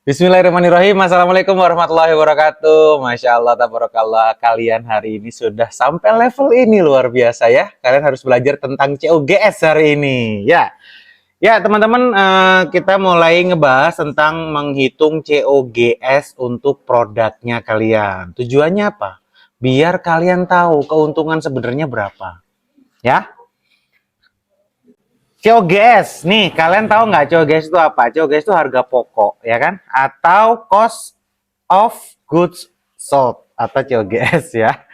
Bismillahirrahmanirrahim. Assalamualaikum warahmatullahi wabarakatuh. Masya Allah, tabarakallah. Kalian hari ini sudah sampai level ini, luar biasa ya. Kalian harus belajar tentang COGS hari ini. Ya teman-teman, kita mulai ngebahas tentang menghitung COGS untuk produknya kalian. Tujuannya apa? Biar kalian tahu keuntungan sebenarnya berapa. Ya, COGS, nih kalian tahu nggak COGS itu apa? COGS itu harga pokok, ya kan? Atau cost of goods sold atau COGS ya.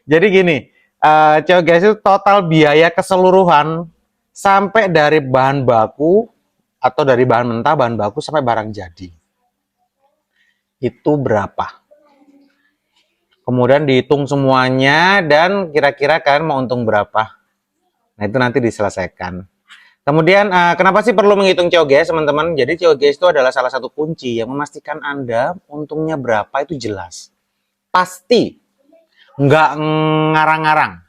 Jadi gini, COGS itu total biaya keseluruhan sampai dari bahan baku atau dari bahan mentah, bahan baku sampai barang jadi. Itu berapa? Kemudian dihitung semuanya dan kira-kira kalian mau untung berapa? Nah, itu nanti diselesaikan. Kemudian, kenapa sih perlu menghitung COGS, teman-teman? Jadi COGS itu adalah salah satu kunci yang memastikan Anda untungnya berapa itu jelas. Pasti, nggak ngarang-ngarang,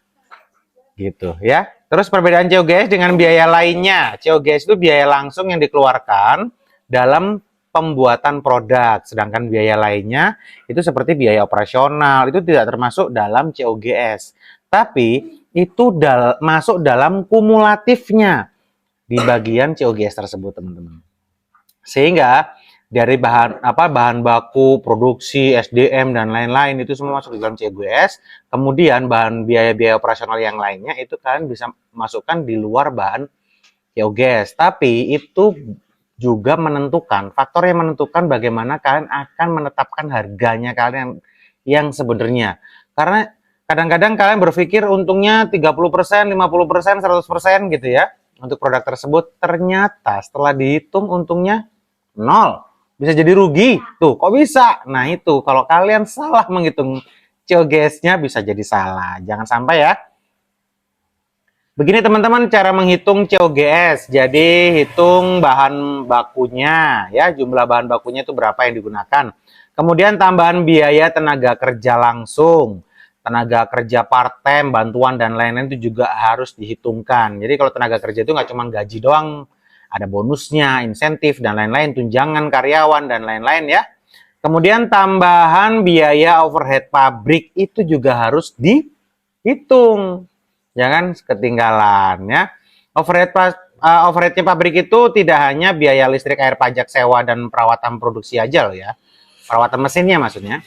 gitu ya. Terus perbedaan COGS dengan biaya lainnya. COGS itu biaya langsung yang dikeluarkan dalam pembuatan produk, sedangkan biaya lainnya itu seperti biaya operasional, itu tidak termasuk dalam COGS. Tapi itu masuk dalam kumulatifnya di bagian COGS tersebut, teman-teman. Sehingga dari bahan baku, produksi, SDM dan lain-lain itu semua masuk di dalam COGS. Kemudian bahan biaya-biaya operasional yang lainnya itu kalian bisa masukkan di luar bahan COGS. Tapi itu juga menentukan, faktor yang menentukan bagaimana kalian akan menetapkan harganya kalian yang sebenarnya. Karena kadang-kadang kalian berpikir untungnya 30%, 50%, 100% gitu ya untuk produk tersebut. Ternyata setelah dihitung untungnya nol. Bisa jadi rugi. Tuh, kok bisa? Nah, itu kalau kalian salah menghitung COGS-nya bisa jadi salah. Jangan sampai ya. Begini teman-teman cara menghitung COGS. Jadi hitung bahan bakunya ya, jumlah bahan bakunya itu berapa yang digunakan. Kemudian tambahan biaya tenaga kerja langsung, tenaga kerja part-time, bantuan dan lain-lain itu juga harus dihitungkan. Jadi kalau tenaga kerja itu nggak cuma gaji doang, ada bonusnya, insentif dan lain-lain, tunjangan karyawan dan lain-lain ya. Kemudian tambahan biaya overhead pabrik itu juga harus dihitung. Jangan ketinggalan ya. Overheadnya pabrik itu tidak hanya biaya listrik, air, pajak, sewa dan perawatan produksi aja loh ya. Perawatan mesinnya maksudnya.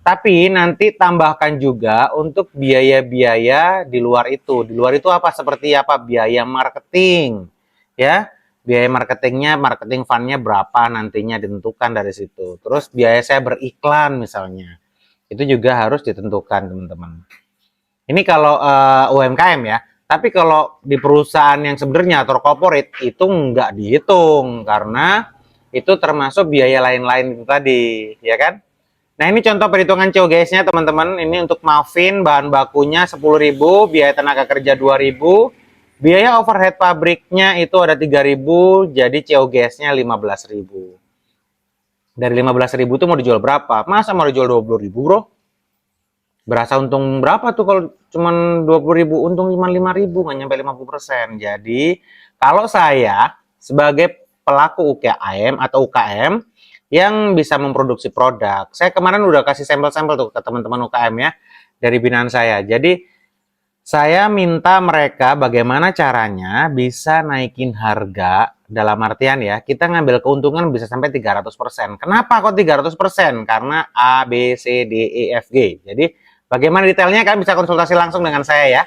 Tapi nanti tambahkan juga untuk biaya-biaya di luar itu. Di luar itu apa? Seperti apa? Biaya marketing. Ya, biaya marketingnya, marketing fund-nya berapa nantinya ditentukan dari situ. Terus biaya saya beriklan misalnya. Itu juga harus ditentukan, teman-teman. Ini kalau UMKM ya. Tapi kalau di perusahaan yang sebenarnya atau corporate itu nggak dihitung karena itu termasuk biaya lain-lain itu tadi, ya kan? Nah, ini contoh perhitungan COGS-nya teman-teman. Ini untuk muffin bahan bakunya 10.000, biaya tenaga kerja 2.000, biaya overhead pabriknya itu ada 3.000, jadi COGS-nya 15.000. Dari 15.000 itu mau dijual berapa? Masa mau dijual 20.000, Bro? Berasa untung berapa tuh kalau cuma 20.000, untung cuma 5.000, nggak nyampe 50%. Jadi, kalau saya sebagai pelaku UKM atau UKM yang bisa memproduksi produk, saya kemarin udah kasih sampel-sampel tuh ke teman-teman UKM ya dari binaan saya. Jadi, saya minta mereka bagaimana caranya bisa naikin harga dalam artian ya, kita ngambil keuntungan bisa sampai 300%. Kenapa kok 300%? Karena A, B, C, D, E, F, G. Jadi, bagaimana detailnya kalian bisa konsultasi langsung dengan saya ya.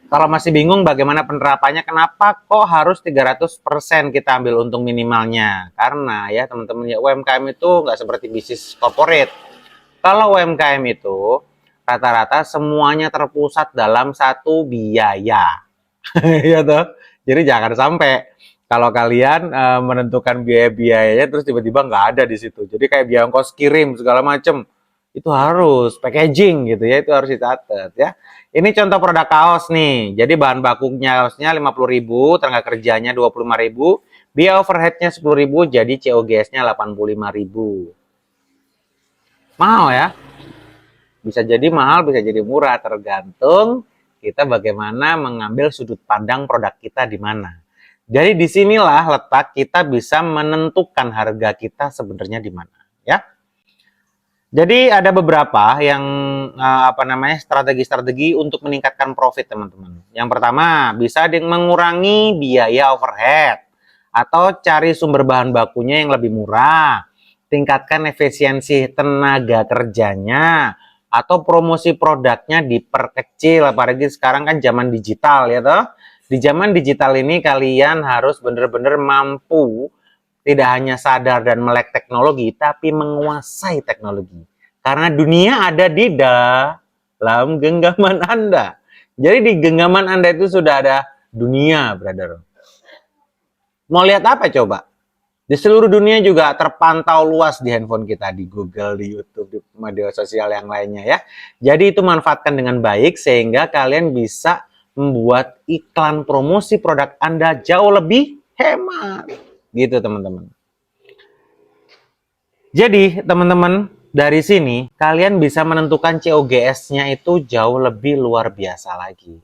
Kalau masih bingung bagaimana penerapannya, kenapa kok harus 300% kita ambil untung minimalnya? Karena ya teman-teman ya UMKM itu nggak seperti bisnis corporate. Kalau UMKM itu rata-rata semuanya terpusat dalam satu biaya. Ya toh. Jadi jangan sampai kalau kalian menentukan biaya-biayanya terus tiba-tiba nggak ada di situ. Jadi kayak biaya ongkos kirim segala macam itu harus packaging gitu ya, itu harus dicatat ya. Ini contoh produk kaos nih. Jadi bahan bakunya kaosnya 50.000, tenaga kerjanya 25.000, biaya overheadnya 10.000, jadi COGS-nya 85.000. Mau ya? Bisa jadi mahal, bisa jadi murah, tergantung kita bagaimana mengambil sudut pandang produk kita di mana. Jadi disinilah letak kita bisa menentukan harga kita sebenarnya di mana, ya. Jadi ada beberapa yang strategi-strategi untuk meningkatkan profit teman-teman. Yang pertama bisa mengurangi biaya overhead atau cari sumber bahan bakunya yang lebih murah, tingkatkan efisiensi tenaga kerjanya atau promosi produknya diperkecil. Apalagi sekarang kan zaman digital ya toh. Di zaman digital ini kalian harus benar-benar mampu tidak hanya sadar dan melek teknologi, tapi menguasai teknologi. Karena dunia ada di dalam genggaman Anda. Jadi di genggaman Anda itu sudah ada dunia, brother. Mau lihat apa coba? Di seluruh dunia juga terpantau luas di handphone kita, di Google, di YouTube, di media sosial yang lainnya ya. Jadi itu manfaatkan dengan baik sehingga kalian bisa membuat iklan promosi produk Anda jauh lebih hemat. Gitu teman-teman. Jadi teman-teman, dari sini kalian bisa menentukan COGS-nya itu jauh lebih luar biasa lagi.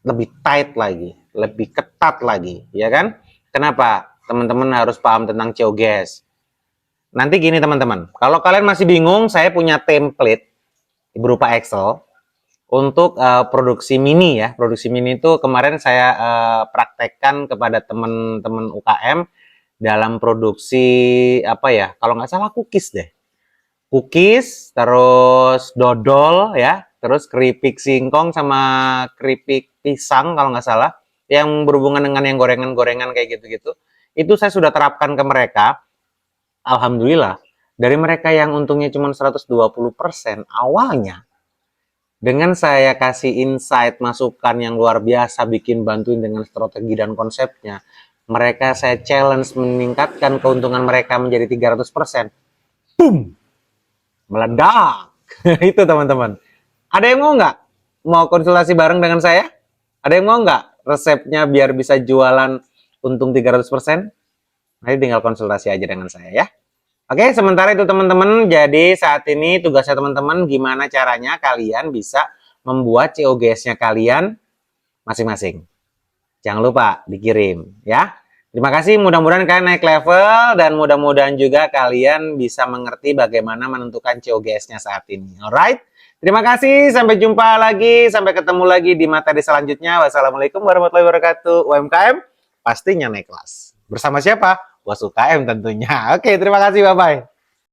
Lebih tight lagi, lebih ketat lagi, ya kan? Kenapa? Teman-teman harus paham tentang COGS. Nanti gini teman-teman, kalau kalian masih bingung, saya punya template berupa Excel untuk produksi mini ya. Produksi mini itu kemarin saya praktekkan kepada teman-teman UKM dalam produksi apa ya? Kalau nggak salah cookies deh. Cookies, terus dodol ya, terus keripik singkong sama keripik pisang kalau nggak salah, yang berhubungan dengan yang gorengan-gorengan kayak gitu-gitu. Itu saya sudah terapkan ke mereka. Alhamdulillah, dari mereka yang untungnya cuma 120% awalnya, dengan saya kasih insight, masukan yang luar biasa, bikin bantuin dengan strategi dan konsepnya, mereka saya challenge meningkatkan keuntungan mereka menjadi 300%. Boom! Meledak. Itu teman-teman. Ada yang mau nggak? Mau konsultasi bareng dengan saya? Ada yang mau nggak resepnya biar bisa jualan untung 300%? Nanti tinggal konsultasi aja dengan saya ya. Oke, sementara itu teman-teman, jadi saat ini tugasnya teman-teman gimana caranya kalian bisa membuat COGS-nya kalian masing-masing. Jangan lupa dikirim ya. Terima kasih, mudah-mudahan kalian naik level dan mudah-mudahan juga kalian bisa mengerti bagaimana menentukan COGS-nya saat ini. Alright? Terima kasih, sampai jumpa lagi, sampai ketemu lagi di materi selanjutnya. Wassalamualaikum warahmatullahi wabarakatuh. UMKM pastinya naik kelas. Bersama siapa? Bos UKM tentunya. Oke, terima kasih, bye-bye.